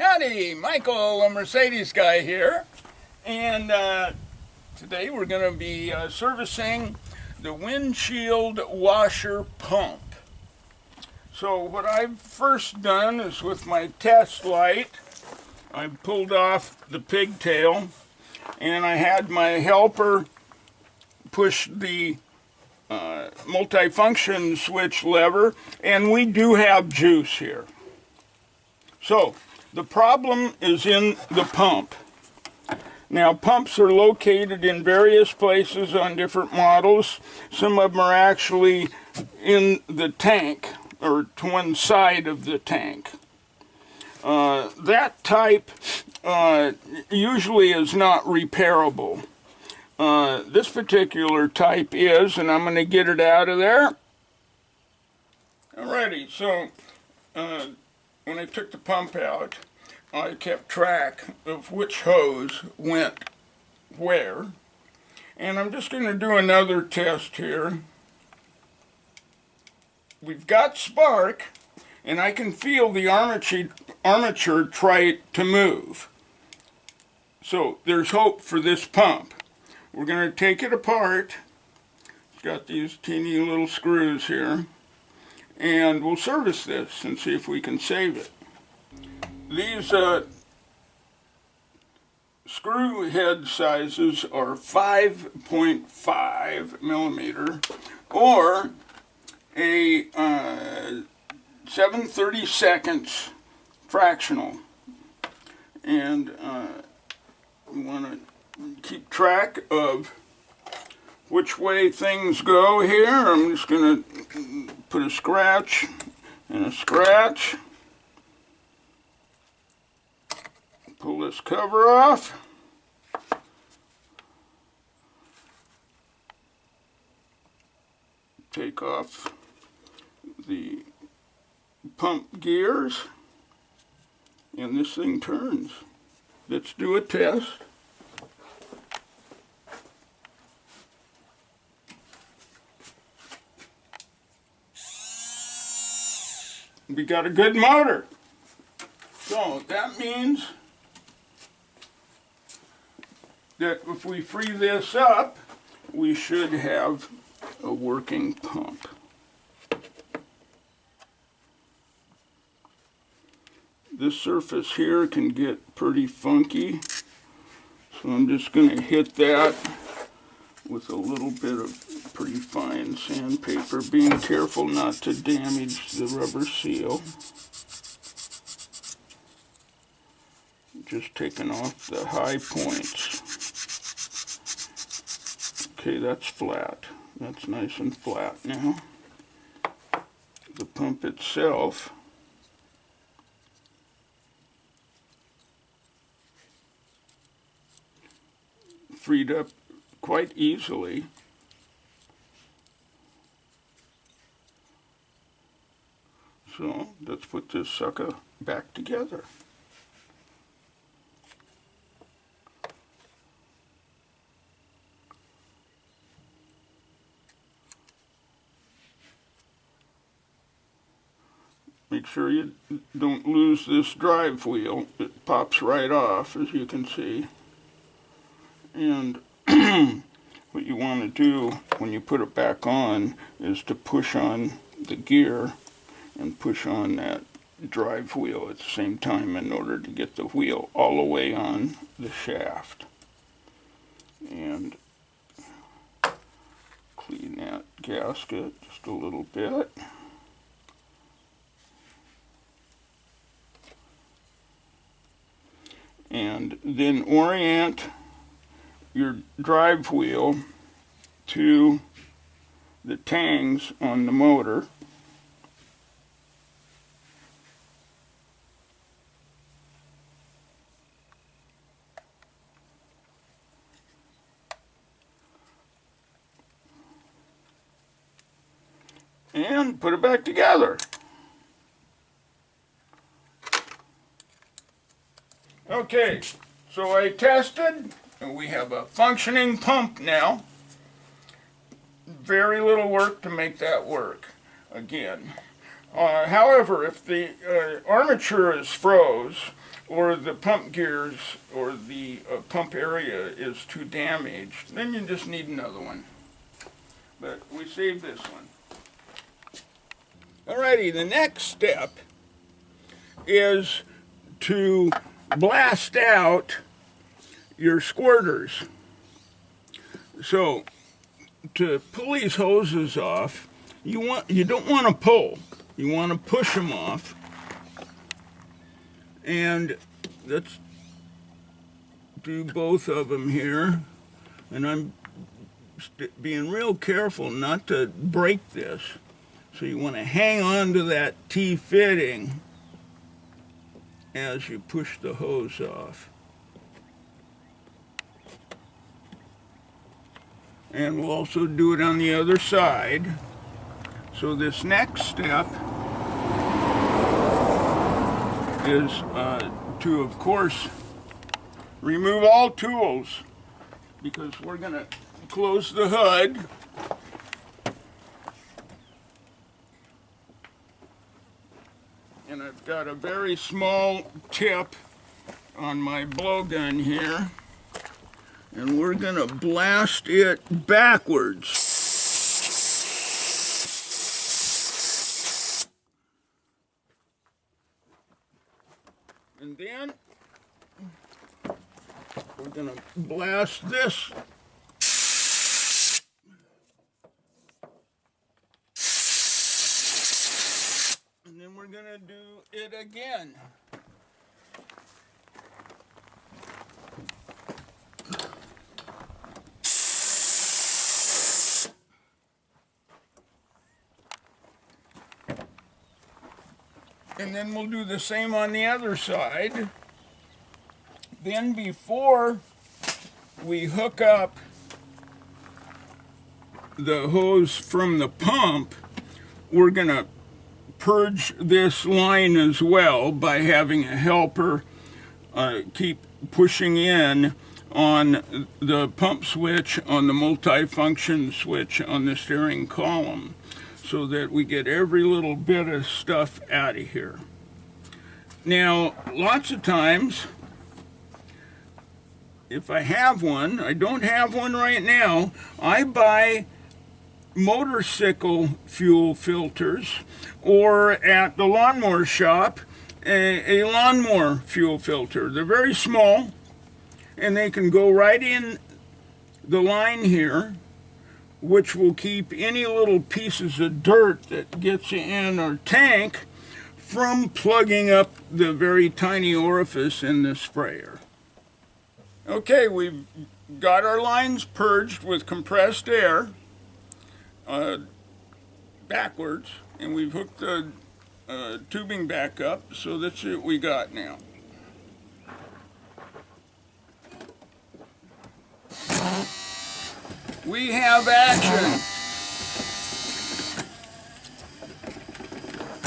Howdy, Michael, a Mercedes guy here, and today we're going to be servicing the windshield washer pump. So what I've first done is with my test light, I pulled off the pigtail and I had my helper push the multifunction switch lever, and we do have juice here. So the problem is in the pump. Now, pumps are located in various places on different models. Some of them are actually in the tank, or to one side of the tank. That type usually is not repairable. This particular type is, and I'm going to get it out of there. Alrighty, so when I took the pump out, I kept track of which hose went where. And I'm just going to do another test here. We've got spark, and I can feel the armature try to move. So there's hope for this pump. We're going to take it apart. It's got these teeny little screws here. And we'll service this and see if we can save it. These screw head sizes are 5.5 millimeter or a 7/32 fractional. And we want to keep track of which way things go here. I'm just going to put a scratch and a scratch. Pull this cover off. Take off the pump gears, and this thing turns. Let's do a test. We got a good motor. So that means that if we free this up, we should have a working pump. This surface here can get pretty funky, so I'm just going to hit that with a little bit of pretty fine sandpaper, being careful not to damage the rubber seal. Just taking off the high points. Okay, that's flat. That's nice and flat now. The pump itself freed up quite easily. So let's put this sucker back together. Make sure you don't lose this drive wheel. It pops right off, as you can see. And what you want to do when you put it back on is to push on the gear and push on that drive wheel at the same time in order to get the wheel all the way on the shaft. And clean that gasket just a little bit. And then orient your drive wheel to the tangs on the motor. And put it back together. Okay, so I tested, and we have a functioning pump now. Very little work to make that work again. However, if the armature is froze, or the pump gears or the pump area is too damaged, then you just need another one. But we saved this one. Alrighty, the next step is to blast out your squirters. So to pull these hoses off, you don't want to pull. You want to push them off. And let's do both of them here. And I'm being real careful not to break this. So you want to hang on to that T-fitting as you push the hose off. And we'll also do it on the other side. So this next step is to, of course, remove all tools, because we're going to close the hood. And I've got a very small tip on my blowgun here, and we're going to blast it backwards. And then we're going to blast this. And then we're going to do it again. And then we'll do the same on the other side. Then before we hook up the hose from the pump, we're going to purge this line as well by having a helper keep pushing in on the pump switch, on the multi-function switch on the steering column, so that we get every little bit of stuff out of here. Now, lots of times, if I have one, I don't have one right now, I buy motorcycle fuel filters, or at the lawnmower shop, a lawnmower fuel filter. They're very small, and they can go right in the line here, which will keep any little pieces of dirt that gets in our tank from plugging up the very tiny orifice in the sprayer. Okay, we've got our lines purged with compressed air backwards, and we've hooked the tubing back up, so that's what we got now. We have action.